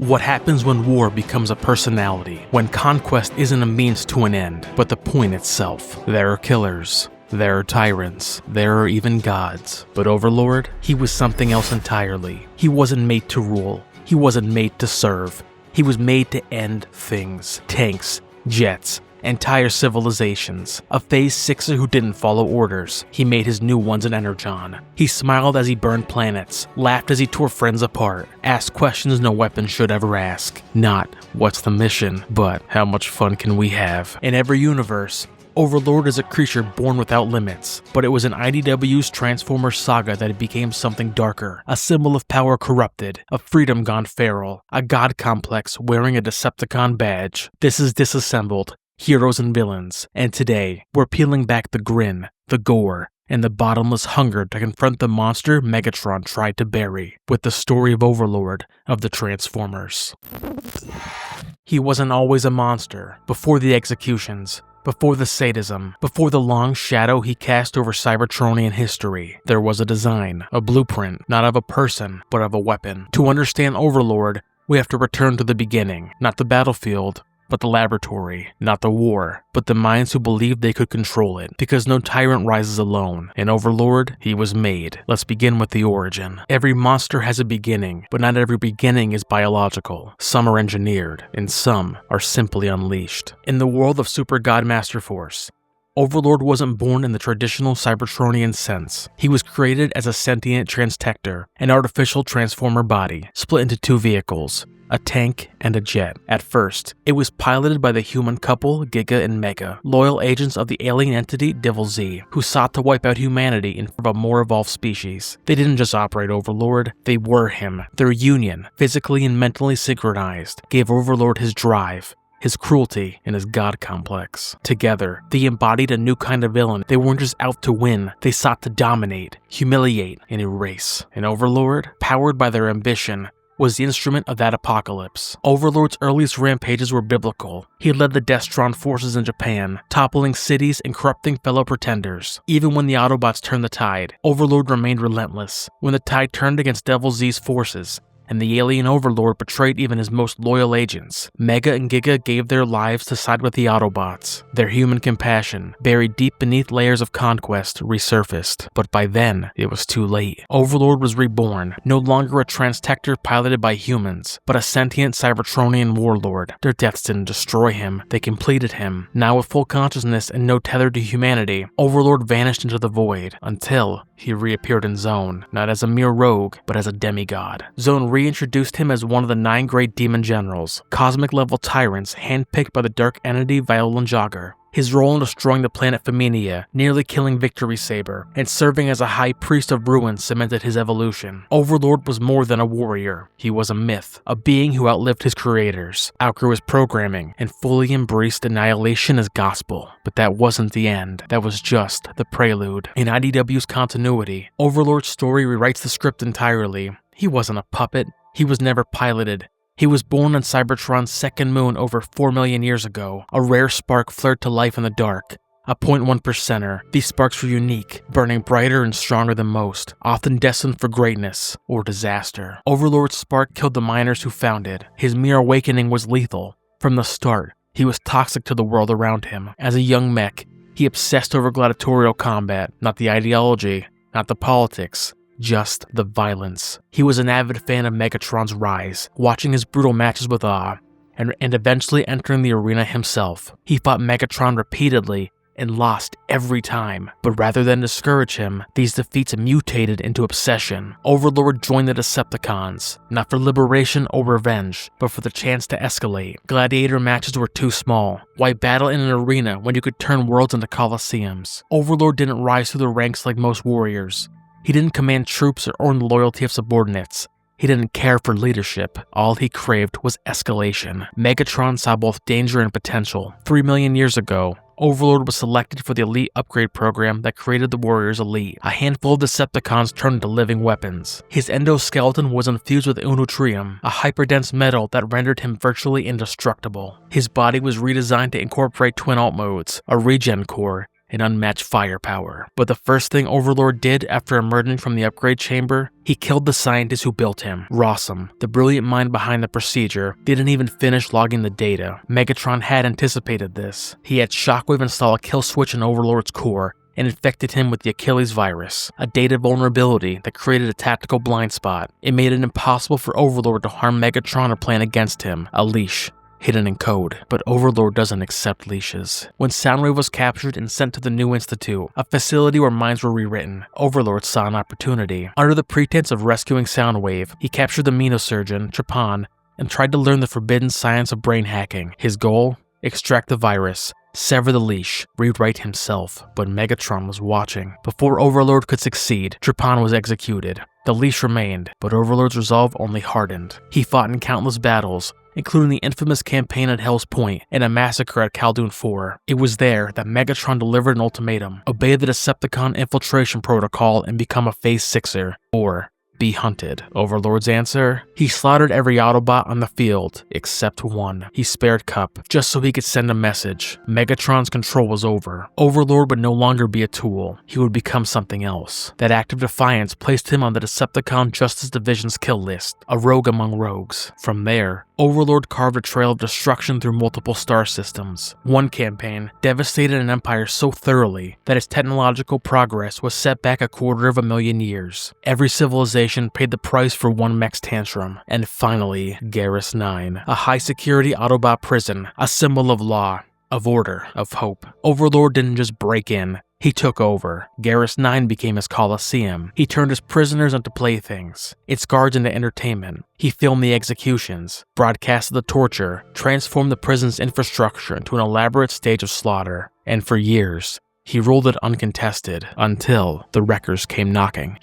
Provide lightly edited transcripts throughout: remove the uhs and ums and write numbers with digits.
What happens when war becomes a personality, when conquest isn't a means to an end, but the point itself? There are killers, there are tyrants, there are even gods. But Overlord, he was something else entirely. He wasn't made to rule, he wasn't made to serve. He was made to end things. Tanks, jets, entire civilizations. A Phase Sixer who didn't follow orders. He made his new ones in Energon. He smiled as he burned planets, laughed as he tore friends apart, asked questions no weapon should ever ask. Not, what's the mission, but how much fun can we have? In every universe, Overlord is a creature born without limits, but it was in IDW's Transformers saga that it became something darker, a symbol of power corrupted, of freedom gone feral, a god complex wearing a Decepticon badge. This is Disassembled, Heroes and Villains, and today, we're peeling back the grin, the gore, and the bottomless hunger to confront the monster Megatron tried to bury, with the story of Overlord of the Transformers. He wasn't always a monster. Before the executions, before the sadism, before the long shadow he cast over Cybertronian history, there was a design, a blueprint, not of a person, but of a weapon. To understand Overlord, we have to return to the beginning, not the battlefield, but the laboratory, not the war, but the minds who believed they could control it, because no tyrant rises alone. In Overlord, he was made. Let's begin with the origin. Every monster has a beginning, but not every beginning is biological. Some are engineered, and some are simply unleashed. In the world of Super God Masterforce, Overlord wasn't born in the traditional Cybertronian sense. He was created as a sentient transtector, an artificial transformer body, split into two vehicles, a tank and a jet. At first, it was piloted by the human couple Giga and Mega, loyal agents of the alien entity Devil Z, who sought to wipe out humanity in favor of a more evolved species. They didn't just operate Overlord, they were him. Their union, physically and mentally synchronized, gave Overlord his drive, his cruelty, and his god complex. Together, they embodied a new kind of villain. They weren't just out to win, they sought to dominate, humiliate, and erase. And Overlord, powered by their ambition, was the instrument of that apocalypse. Overlord's earliest rampages were biblical. He led the Destron forces in Japan, toppling cities and corrupting fellow pretenders. Even when the Autobots turned the tide, Overlord remained relentless. When the tide turned against Devil Z's forces, and the alien Overlord betrayed even his most loyal agents, Mega and Giga gave their lives to side with the Autobots. Their human compassion, buried deep beneath layers of conquest, resurfaced. But by then, it was too late. Overlord was reborn, no longer a transtector piloted by humans, but a sentient Cybertronian warlord. Their deaths didn't destroy him, they completed him. Now with full consciousness and no tether to humanity, Overlord vanished into the void, until he reappeared in Zone, not as a mere rogue, but as a demigod. Zone reintroduced him as one of the 9 great demon generals, cosmic-level tyrants handpicked by the dark entity Violent Jogger. His role in destroying the planet Feminia, nearly killing Victory Saber, and serving as a high priest of ruin cemented his evolution. Overlord was more than a warrior. He was a myth, a being who outlived his creators, outgrew his programming, and fully embraced annihilation as gospel. But that wasn't the end. That was just the prelude. In IDW's continuity, Overlord's story rewrites the script entirely. He wasn't a puppet. He was never piloted. He was born on Cybertron's second moon over 4 million years ago. A rare spark flared to life in the dark. A 0.1%er. These sparks were unique, burning brighter and stronger than most, often destined for greatness or disaster. Overlord's spark killed the miners who found it. His mere awakening was lethal. From the start, he was toxic to the world around him. As a young mech, he obsessed over gladiatorial combat, not the ideology, not the politics, just the violence. He was an avid fan of Megatron's rise, watching his brutal matches with awe, and eventually entering the arena himself. He fought Megatron repeatedly and lost every time, but rather than discourage him, these defeats mutated into obsession. Overlord joined the Decepticons, not for liberation or revenge, but for the chance to escalate. Gladiator matches were too small. Why battle in an arena when you could turn worlds into coliseums? Overlord didn't rise through the ranks like most warriors. He didn't command troops or earn the loyalty of subordinates. He didn't care for leadership. All he craved was escalation. Megatron saw both danger and potential. 3 million years ago, Overlord was selected for the elite upgrade program that created the Warriors Elite. A handful of Decepticons turned into living weapons. His endoskeleton was infused with Unutrium, a hyperdense metal that rendered him virtually indestructible. His body was redesigned to incorporate twin alt modes, a regen core, and unmatched firepower. But the first thing Overlord did after emerging from the upgrade chamber, he killed the scientist who built him. Rossum, the brilliant mind behind the procedure, didn't even finish logging the data. Megatron had anticipated this. He had Shockwave install a kill switch in Overlord's core and infected him with the Achilles virus, a data vulnerability that created a tactical blind spot. It made it impossible for Overlord to harm Megatron or plan against him. A leash hidden in code. But Overlord doesn't accept leashes. When Soundwave was captured and sent to the New Institute, a facility where minds were rewritten, Overlord saw an opportunity. Under the pretense of rescuing Soundwave, he captured the Menosurgeon, Trapan, and tried to learn the forbidden science of brain hacking. His goal? Extract the virus, sever the leash, rewrite himself. But Megatron was watching. Before Overlord could succeed, Trapan was executed. The leash remained, but Overlord's resolve only hardened. He fought in countless battles, including the infamous campaign at Hell's Point and a massacre at Khaldun 4. It was there that Megatron delivered an ultimatum: obey the Decepticon infiltration protocol and become a Phase Sixer, or be hunted. Overlord's answer? He slaughtered every Autobot on the field, except one. He spared Cup, just so he could send a message. Megatron's control was over. Overlord would no longer be a tool. He would become something else. That act of defiance placed him on the Decepticon Justice Division's kill list, a rogue among rogues. From there, Overlord carved a trail of destruction through multiple star systems. One campaign devastated an empire so thoroughly that its technological progress was set back 250,000 years. Every civilization paid the price for one mech's tantrum. And finally, Garrus 9, a high-security Autobot prison, a symbol of law, of order, of hope. Overlord didn't just break in. He took over. Garrus 9 became his coliseum. He turned his prisoners into playthings, its guards into entertainment. He filmed the executions, broadcasted the torture, transformed the prison's infrastructure into an elaborate stage of slaughter. And for years, he ruled it uncontested, until the Wreckers came knocking.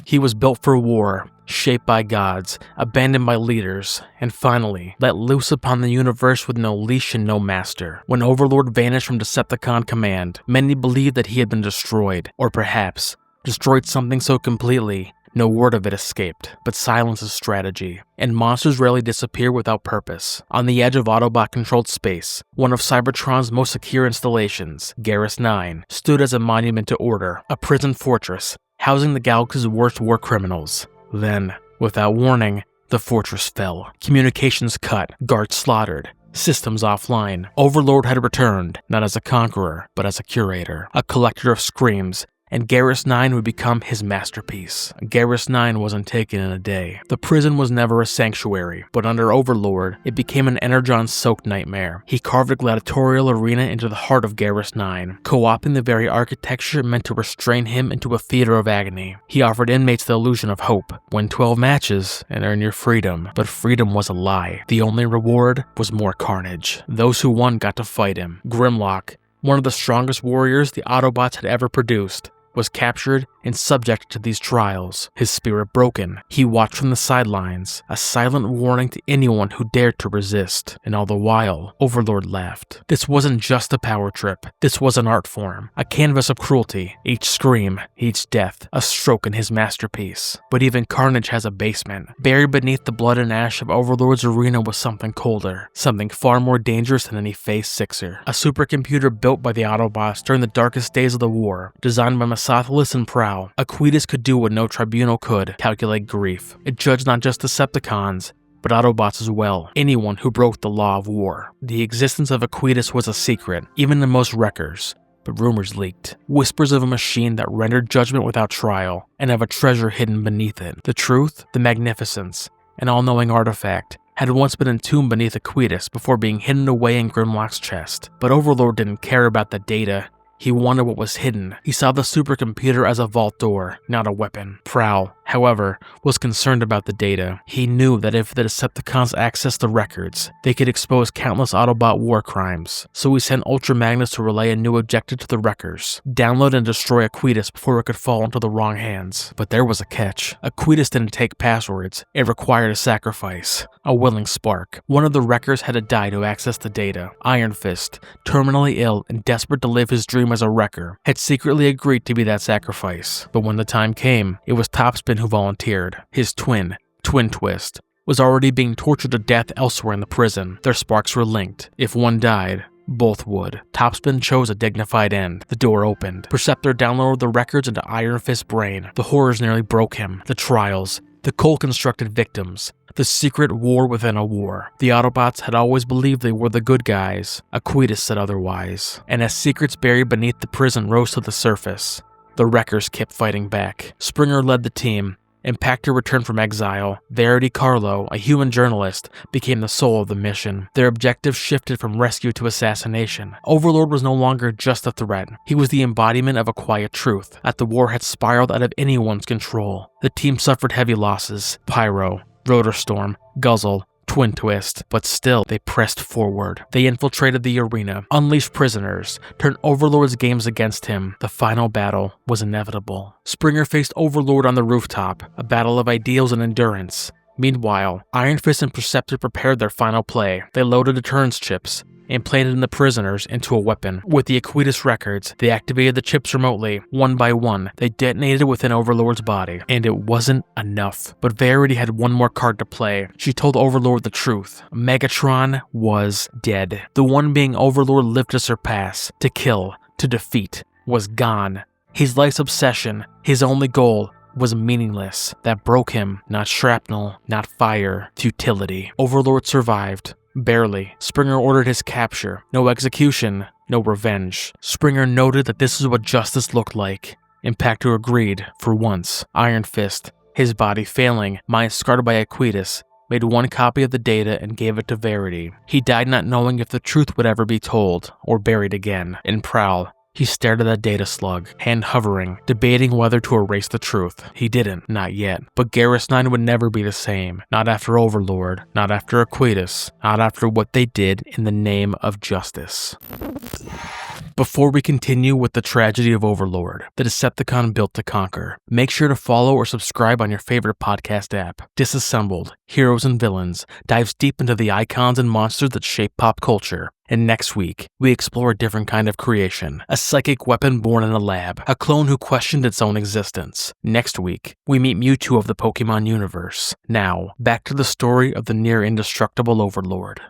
He was built for war, shaped by gods, abandoned by leaders, and finally, let loose upon the universe with no leash and no master. When Overlord vanished from Decepticon command, many believed that he had been destroyed, or perhaps, destroyed something so completely, no word of it escaped. But silence is strategy, and monsters rarely disappear without purpose. On the edge of Autobot-controlled space, one of Cybertron's most secure installations, Garrus 9, stood as a monument to order, a prison fortress, housing the galaxy's worst war criminals. Then, without warning, the fortress fell. Communications cut, guards slaughtered, systems offline. Overlord had returned, not as a conqueror, but as a curator, a collector of screams, and Garrus 9 would become his masterpiece. Garrus 9 wasn't taken in a day. The prison was never a sanctuary, but under Overlord, it became an Energon-soaked nightmare. He carved a gladiatorial arena into the heart of Garrus 9, co-opting the very architecture meant to restrain him into a theater of agony. He offered inmates the illusion of hope: win 12 matches and earn your freedom. But freedom was a lie. The only reward was more carnage. Those who won got to fight him. Grimlock, one of the strongest warriors the Autobots had ever produced, was captured and subjected to these trials, his spirit broken. He watched from the sidelines, a silent warning to anyone who dared to resist. And all the while, Overlord laughed. This wasn't just a power trip. This was an art form, a canvas of cruelty. Each scream, each death, a stroke in his masterpiece. But even carnage has a basement. Buried beneath the blood and ash of Overlord's arena was something colder, something far more dangerous than any Phase Sixer. A supercomputer built by the Autobots during the darkest days of the war, designed by Masterforce and Zone. Aquitas could do what no tribunal could: calculate grief. It judged not just Decepticons, but Autobots as well, anyone who broke the law of war. The existence of Aquitas was a secret, even to most Wreckers, but rumors leaked. Whispers of a machine that rendered judgment without trial, and of a treasure hidden beneath it. The truth, the magnificence, an all-knowing artifact, had once been entombed beneath Aquitas before being hidden away in Grimlock's chest. But Overlord didn't care about the data. He wanted what was hidden. He saw the supercomputer as a vault door, not a weapon. Prowl, however, was concerned about the data. He knew that if the Decepticons accessed the records, they could expose countless Autobot war crimes. So he sent Ultra Magnus to relay a new objective to the Wreckers: download and destroy Aquitas before it could fall into the wrong hands. But there was a catch. Aquitas didn't take passwords. It required a sacrifice, a willing spark. One of the Wreckers had to die to access the data. Iron Fist, terminally ill and desperate to live his dream as a Wrecker, had secretly agreed to be that sacrifice. But when the time came, it was Topspin who volunteered. His twin, Twin Twist, was already being tortured to death elsewhere in the prison. Their sparks were linked. If one died, Both would. Topspin chose a dignified end. The door opened. Perceptor downloaded the records into Iron Fist's brain. The horrors nearly broke him. The trials. The cold-constructed victims. The secret war within a war. The Autobots had always believed they were the good guys. Aquitas said otherwise. And as secrets buried beneath the prison rose to the surface, the Wreckers kept fighting back. Springer led the team. Impactor returned from exile. Verity Carlo, a human journalist, became the soul of the mission. Their objective shifted from rescue to assassination. Overlord was no longer just a threat. He was the embodiment of a quiet truth, that the war had spiraled out of anyone's control. The team suffered heavy losses. Pyro, Rotorstorm, Guzzle, Twin Twist, but still they pressed forward. They infiltrated the arena, unleashed prisoners, turned Overlord's games against him. The final battle was inevitable. Springer faced Overlord on the rooftop, a battle of ideals and endurance. Meanwhile, Iron Fist and Perceptor prepared their final play. They loaded deterrence chips, implanted the prisoners into a weapon. With the Aquitas records, they activated the chips remotely. One by one, they detonated within Overlord's body. And it wasn't enough. But Verity had one more card to play. She told Overlord the truth. Megatron was dead. The one being Overlord lived to surpass, to kill, to defeat, was gone. His life's obsession, his only goal, was meaningless. That broke him. Not shrapnel, not fire, futility. Overlord survived. Barely. Springer ordered his capture. No execution, no revenge. Springer noted that this is what justice looked like. Impactor agreed, for once. Iron Fist, his body failing, mind scarred by Aquitas, made one copy of the data and gave it to Verity. He died not knowing if the truth would ever be told, or buried again. In Prowl, he stared at that data slug, hand hovering, debating whether to erase the truth. He didn't, not yet. But Garrus 9 would never be the same. Not after Overlord, not after Aquitas, not after what they did in the name of justice. Before we continue with the tragedy of Overlord, the Decepticon built to conquer, make sure to follow or subscribe on your favorite podcast app. Disassembled, Heroes and Villains, dives deep into the icons and monsters that shape pop culture. And next week, we explore a different kind of creation, a psychic weapon born in a lab, a clone who questioned its own existence. Next week, we meet Mewtwo of the Pokemon universe. Now, back to the story of the near-indestructible Overlord.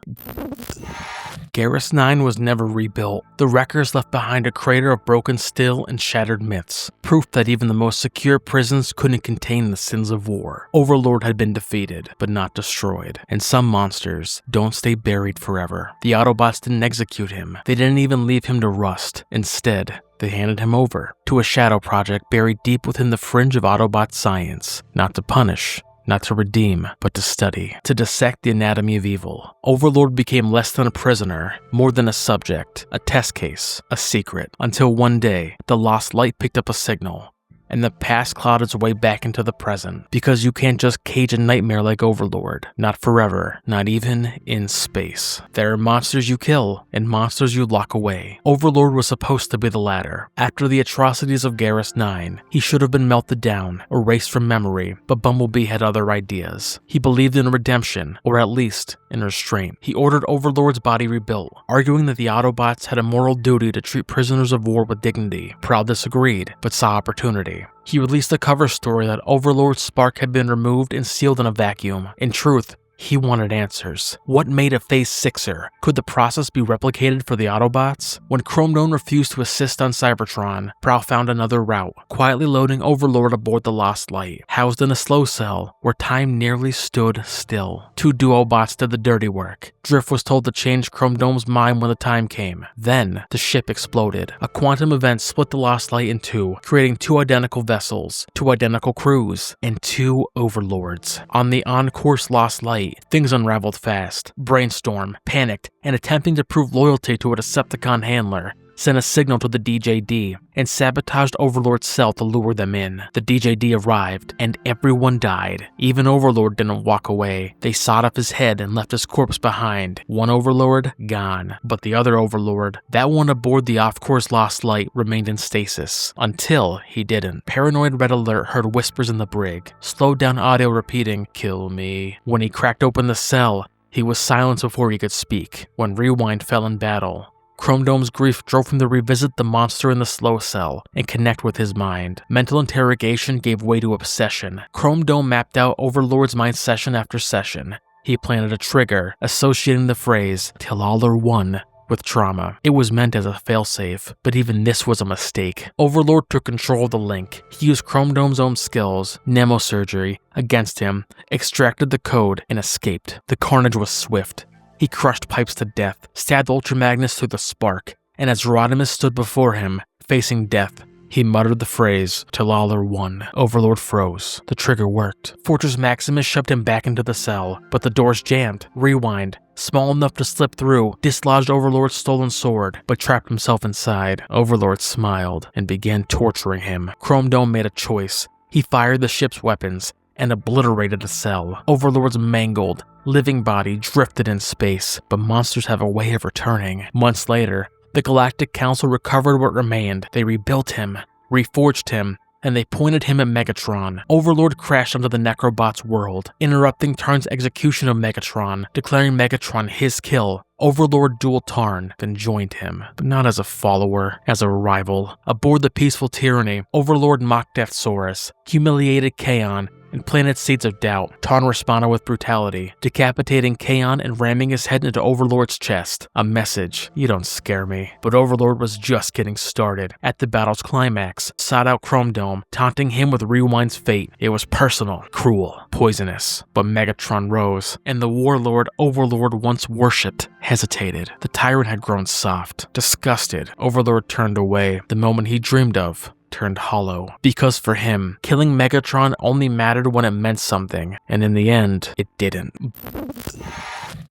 Garrus 9 was never rebuilt. The Wreckers left behind a crater of broken steel and shattered myths, proof that even the most secure prisons couldn't contain the sins of war. Overlord had been defeated, but not destroyed, and some monsters don't stay buried forever. The Autobots didn't execute him. They didn't even leave him to rust. Instead, they handed him over to a shadow project buried deep within the fringe of Autobot science, not to punish, not to redeem, but to study, to dissect the anatomy of evil. Overlord became less than a prisoner, more than a subject, a test case, a secret, until one day, the lost light picked up a signal, and the past clouded its way back into the present. Because you can't just cage a nightmare like Overlord. Not forever, not even in space. There are monsters you kill, and monsters you lock away. Overlord was supposed to be the latter. After the atrocities of Garrus 9, he should have been melted down, erased from memory, but Bumblebee had other ideas. He believed in redemption, or at least in restraint. He ordered Overlord's body rebuilt, arguing that the Autobots had a moral duty to treat prisoners of war with dignity. Prowl disagreed, but saw opportunity. He released a cover story that Overlord's spark had been removed and sealed in a vacuum. In truth, he wanted answers. What made a Phase Sixer? Could the process be replicated for the Autobots? When Chrome Dome refused to assist on Cybertron, Prowl found another route, quietly loading Overlord aboard the Lost Light, housed in a slow cell where time nearly stood still. Two Duobots did the dirty work. Drift was told to change Chrome Dome's mind when the time came. Then, the ship exploded. A quantum event split the Lost Light in two, creating two identical vessels, two identical crews, and two Overlords. On the on-course Lost Light, things unraveled fast. Brainstorm, panicked, and attempting to prove loyalty to a Decepticon handler, sent a signal to the DJD and sabotaged Overlord's cell to lure them in. The DJD arrived, and everyone died. Even Overlord didn't walk away. They sawed off his head and left his corpse behind. One Overlord, gone. But the other Overlord, that one aboard the off-course Lost Light, remained in stasis. Until he didn't. Paranoid Red Alert heard whispers in the brig, slowed down audio repeating, "Kill me." When he cracked open the cell, he was silenced before he could speak. When Rewind fell in battle, Chrome Dome's grief drove him to revisit the monster in the slow cell and connect with his mind. Mental interrogation gave way to obsession. Chrome Dome mapped out Overlord's mind session after session. He planted a trigger, associating the phrase, "Till all are one," with trauma. It was meant as a failsafe, but even this was a mistake. Overlord took control of the link. He used Chrome Dome's own skills, Nemosurgery, against him, extracted the code, and escaped. The carnage was swift. He crushed Pipes to death, stabbed Ultramagnus through the spark, and as Rodimus stood before him, facing death, he muttered the phrase, Talalar won. Overlord froze. The trigger worked. Fortress Maximus shoved him back into the cell, but the doors jammed. Rewind. Small enough to slip through, dislodged Overlord's stolen sword, but trapped himself inside. Overlord smiled and began torturing him. Chrome Dome made a choice. He fired the ship's weapons and obliterated the cell. Overlord's mangled, living body drifted in space, but monsters have a way of returning. Months later, the Galactic Council recovered what remained. They rebuilt him, reforged him, and they pointed him at Megatron. Overlord crashed onto the Necrobot's world, interrupting Tarn's execution of Megatron, declaring Megatron his kill. Overlord dueled Tarn, then joined him, but not as a follower, as a rival. Aboard the Peaceful Tyranny, Overlord mocked Deathsaurus, humiliated Kaon, and planted seeds of doubt. Tarn responded with brutality, decapitating Kaon and ramming his head into Overlord's chest. A message, you don't scare me. But Overlord was just getting started. At the battle's climax, sought out Chrome Dome, taunting him with Rewind's fate. It was personal, cruel, poisonous. But Megatron rose, and the warlord Overlord once worshipped hesitated. The tyrant had grown soft. Disgusted, Overlord turned away. The moment he dreamed of turned hollow. Because for him, killing Megatron only mattered when it meant something, and in the end, it didn't.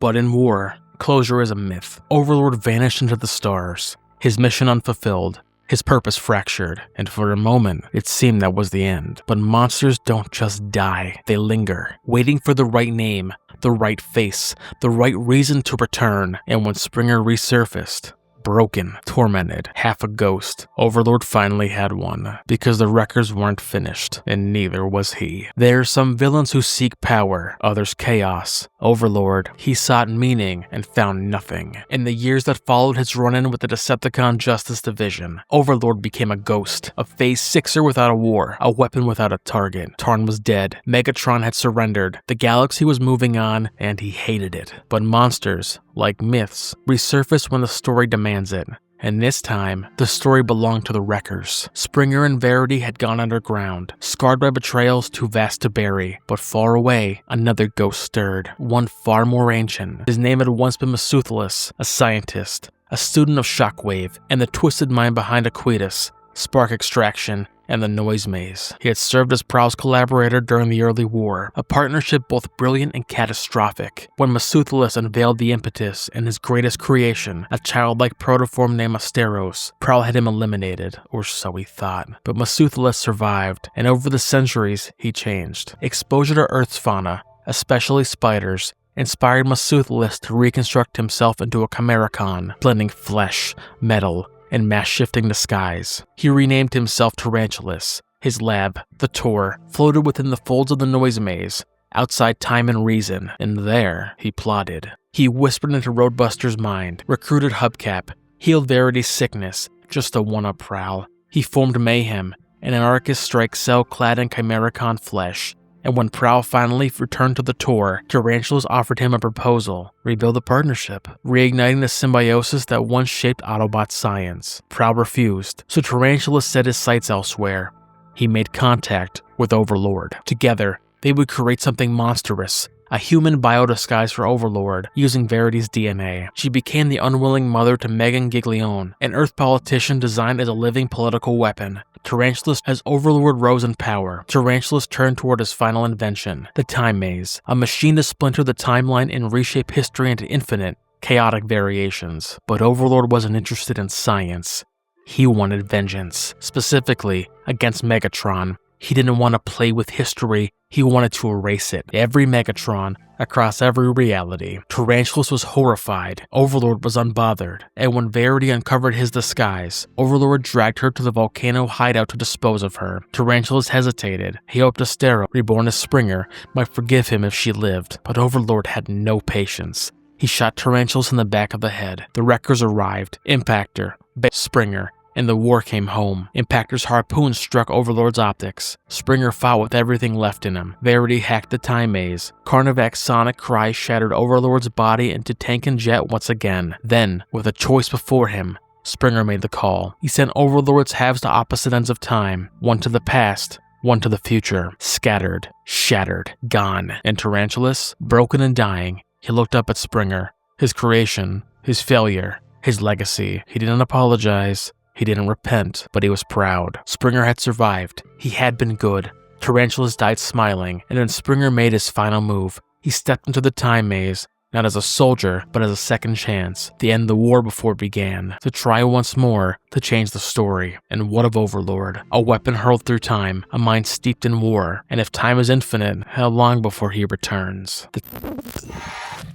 But in war, closure is a myth. Overlord vanished into the stars, his mission unfulfilled, his purpose fractured, and for a moment, it seemed that was the end. But monsters don't just die, they linger, waiting for the right name, the right face, the right reason to return. And when Springer resurfaced, broken, tormented, half a ghost, Overlord finally had one, because the Wreckers weren't finished, and neither was he. There are some villains who seek power, others chaos. Overlord, he sought meaning and found nothing. In the years that followed his run-in with the Decepticon Justice Division, Overlord became a ghost, a Phase Sixer without a war, a weapon without a target. Tarn was dead, Megatron had surrendered, the galaxy was moving on, and he hated it. But monsters, like myths, resurface when the story demands it. And this time, the story belonged to the Wreckers. Springer and Verity had gone underground, scarred by betrayals too vast to bury. But far away, another ghost stirred, one far more ancient. His name had once been Mesuthelus, a scientist, a student of Shockwave, and the twisted mind behind Aquitas, Spark Extraction, and the Noise Maze. He had served as Prowl's collaborator during the early war, a partnership both brilliant and catastrophic. When Mesuthelus unveiled the impetus in his greatest creation, a childlike protoform named Asteros, Prowl had him eliminated, or so he thought. But Mesuthelus survived, and over the centuries, he changed. Exposure to Earth's fauna, especially spiders, inspired Mesuthelus to reconstruct himself into a Chimericon, blending flesh, metal, and mass-shifting the skies. He renamed himself Tarantulas. His lab, the Tor, floated within the folds of the Noise Maze, outside time and reason, and there he plotted. He whispered into Roadbuster's mind, recruited Hubcap, healed Verity's sickness, just a one-up Prowl. He formed Mayhem, an anarchist strike cell clad in Chimericon flesh. And when Prowl finally returned to the Tor, Tarantulas offered him a proposal: rebuild the partnership, reigniting the symbiosis that once shaped Autobot science. Prowl refused, so Tarantulas set his sights elsewhere. He made contact with Overlord. Together, they would create something monstrous, a human biodisguise for Overlord, using Verity's DNA. She became the unwilling mother to Megan Giglione, an Earth politician designed as a living political weapon. Tarantulas, as Overlord rose in power, Tarantulas turned toward his final invention, the Time Maze, a machine to splinter the timeline and reshape history into infinite, chaotic variations. But Overlord wasn't interested in science. He wanted vengeance, specifically against Megatron. He didn't want to play with history, he wanted to erase it. Every Megatron, across every reality. Tarantulas was horrified, Overlord was unbothered, and when Verity uncovered his disguise, Overlord dragged her to the volcano hideout to dispose of her. Tarantulas hesitated. He hoped Astero, reborn as Springer, might forgive him if she lived, but Overlord had no patience. He shot Tarantulas in the back of the head. The Wreckers arrived, Impactor, Springer, and the war came home. Impactor's harpoon struck Overlord's optics. Springer fought with everything left in him. Verity hacked the time maze. Carnivac's sonic cry shattered Overlord's body into tank and jet once again. Then, with a choice before him, Springer made the call. He sent Overlord's halves to opposite ends of time, one to the past, one to the future. Scattered, shattered, gone. And Tarantulas, broken and dying, he looked up at Springer. His creation, his failure, his legacy. He didn't apologize. He didn't repent, but he was proud. Springer had survived. He had been good. Tarantulas died smiling, and then Springer made his final move. He stepped into the time maze, not as a soldier, but as a second chance, to end the war before it began, to try once more to change the story. And what of Overlord? A weapon hurled through time, a mind steeped in war, and if time is infinite, how long before he returns? The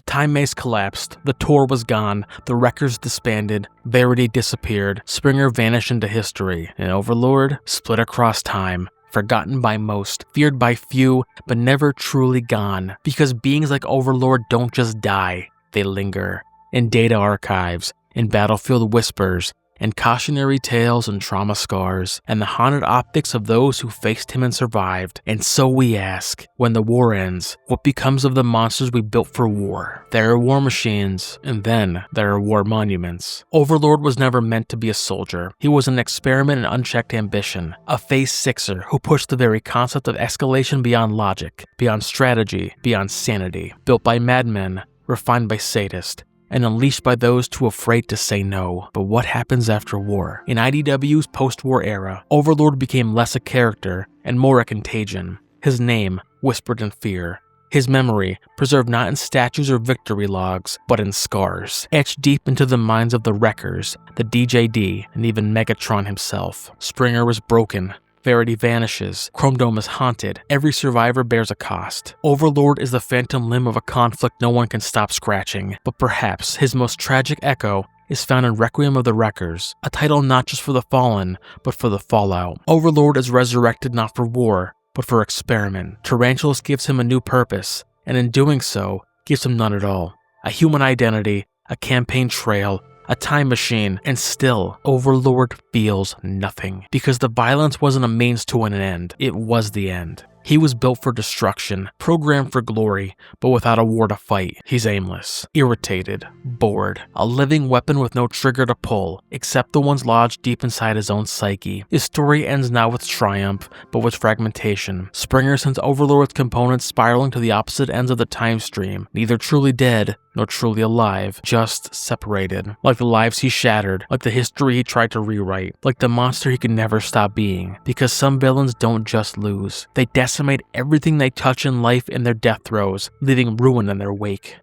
time maze collapsed, the tour was gone, the Wreckers disbanded, Verity disappeared, Springer vanished into history, and Overlord split across time. Forgotten by most, feared by few, but never truly gone. Because beings like Overlord don't just die, they linger. In data archives, in battlefield whispers, in cautionary tales and trauma scars, and the haunted optics of those who faced him and survived. And so we ask, when the war ends, what becomes of the monsters we built for war? There are war machines, and then there are war monuments. Overlord was never meant to be a soldier. He was an experiment in unchecked ambition, a Phase Sixer who pushed the very concept of escalation beyond logic, beyond strategy, beyond sanity. Built by madmen, refined by sadists, and unleashed by those too afraid to say no. But what happens after war? In IDW's post-war era, Overlord became less a character and more a contagion. His name whispered in fear. His memory preserved not in statues or victory logs, but in scars, etched deep into the minds of the Wreckers, the DJD, and even Megatron himself. Springer was broken. Verity vanishes. Chrome Dome is haunted. Every survivor bears a cost. Overlord is the phantom limb of a conflict no one can stop scratching. But perhaps his most tragic echo is found in Requiem of the Wreckers, a title not just for the fallen, but for the fallout. Overlord is resurrected not for war, but for experiment. Tarantulas gives him a new purpose, and in doing so, gives him none at all. A human identity, a campaign trail, a time machine, and still, Overlord feels nothing. Because the violence wasn't a means to an end, it was the end. He was built for destruction, programmed for glory, but without a war to fight. He's aimless, irritated, bored, a living weapon with no trigger to pull, except the ones lodged deep inside his own psyche. His story ends not with triumph, but with fragmentation. Springer sends Overlord's components spiraling to the opposite ends of the time stream, neither truly dead, nor truly alive, just separated. Like the lives he shattered, like the history he tried to rewrite, like the monster he could never stop being. Because some villains don't just lose, they decimate everything they touch in life in their death throes, leaving ruin in their wake.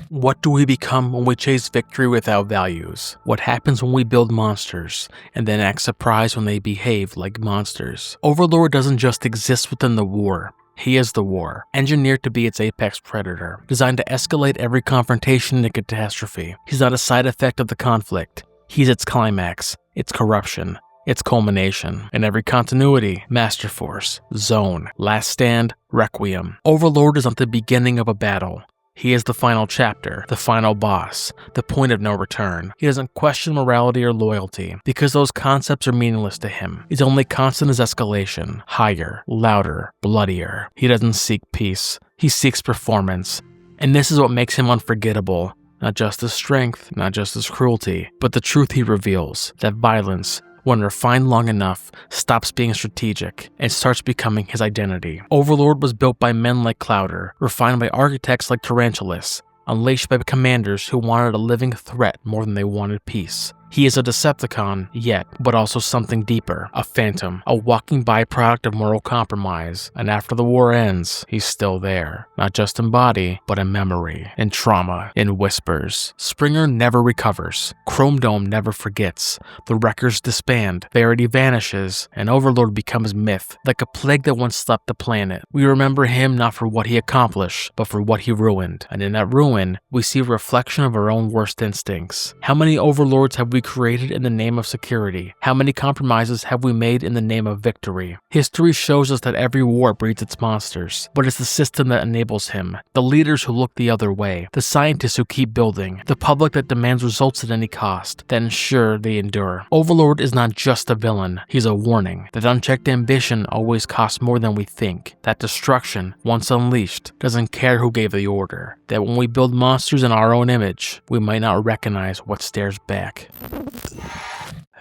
What do we become when we chase victory without values? What happens when we build monsters, and then act surprised when they behave like monsters? Overlord doesn't just exist within the war. He is the war, engineered to be its apex predator, designed to escalate every confrontation into catastrophe. He's not a side effect of the conflict. He's its climax, its corruption, its culmination. In every continuity, Masterforce, Zone, Last Stand, Requiem. Overlord is not the beginning of a battle. He is the final chapter, the final boss, the point of no return. He doesn't question morality or loyalty, because those concepts are meaningless to him. His only constant is escalation, higher, louder, bloodier. He doesn't seek peace, he seeks performance. And this is what makes him unforgettable. Not just his strength, not just his cruelty, but the truth he reveals, that violence, when refined long enough, stops being strategic and starts becoming his identity. Overlord was built by men like Clowder, refined by architects like Tarantulas, unleashed by commanders who wanted a living threat more than they wanted peace. He is a Decepticon, yet, but also something deeper, a phantom, a walking byproduct of moral compromise, and after the war ends, he's still there, not just in body, but in memory, in trauma, in whispers. Springer never recovers, Chrome Dome never forgets, the Wreckers disband, Verity vanishes, and Overlord becomes myth, like a plague that once slept the planet. We remember him not for what he accomplished, but for what he ruined, and in that ruin, we see a reflection of our own worst instincts. How many Overlords have we created in the name of security? How many compromises have we made in the name of victory? History shows us that every war breeds its monsters, but it's the system that enables him, the leaders who look the other way, the scientists who keep building, the public that demands results at any cost, that ensure they endure. Overlord is not just a villain, he's a warning that unchecked ambition always costs more than we think, that destruction, once unleashed, doesn't care who gave the order, that when we build monsters in our own image, we might not recognize what stares back.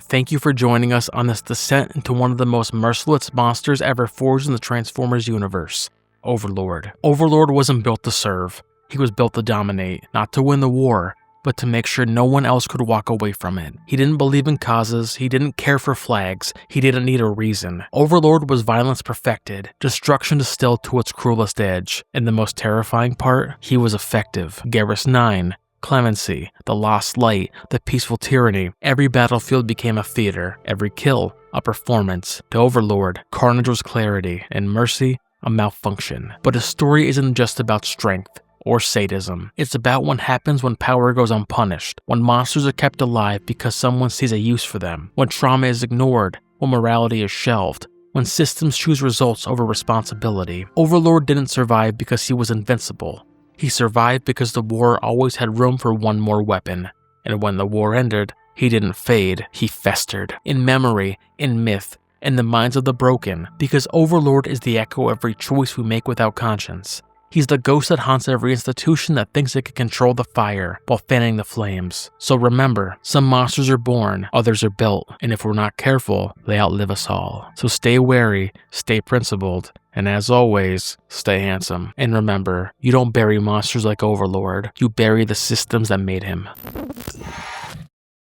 Thank you for joining us on this descent into one of the most merciless monsters ever forged in the Transformers universe, Overlord. Overlord wasn't built to serve, he was built to dominate, not to win the war, but to make sure no one else could walk away from it. He didn't believe in causes, he didn't care for flags, he didn't need a reason. Overlord was violence perfected, destruction distilled to its cruelest edge, and the most terrifying part, he was effective. Garrus 9, Clemency, the Lost Light, the Peaceful Tyranny, every battlefield became a theater, every kill, a performance. To Overlord, carnage was clarity, and mercy, a malfunction. But a story isn't just about strength or sadism. It's about what happens when power goes unpunished, when monsters are kept alive because someone sees a use for them, when trauma is ignored, when morality is shelved, when systems choose results over responsibility. Overlord didn't survive because he was invincible. He survived because the war always had room for one more weapon, and when the war ended, he didn't fade, he festered. In memory, in myth, in the minds of the broken, because Overlord is the echo of every choice we make without conscience. He's the ghost that haunts every institution that thinks it can control the fire while fanning the flames. So remember, some monsters are born, others are built, and if we're not careful, they outlive us all. So stay wary, stay principled, and as always, stay handsome. And remember, you don't bury monsters like Overlord, you bury the systems that made him.